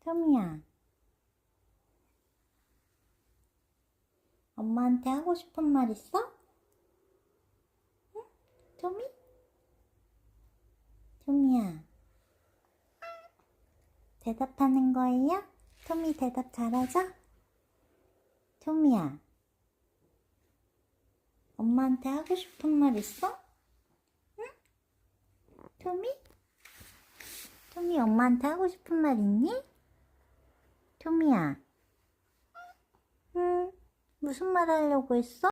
토미야, 엄마한테 하고 싶은 말 있어? 응? 토미? 토미야, 대답하는 거예요? 토미 대답 잘하죠? 토미야, 엄마한테 하고 싶은 말 있어? 응? 토미? 토미 엄마한테 하고 싶은 말 있니? 토미야, 응? 무슨 말 하려고 했어?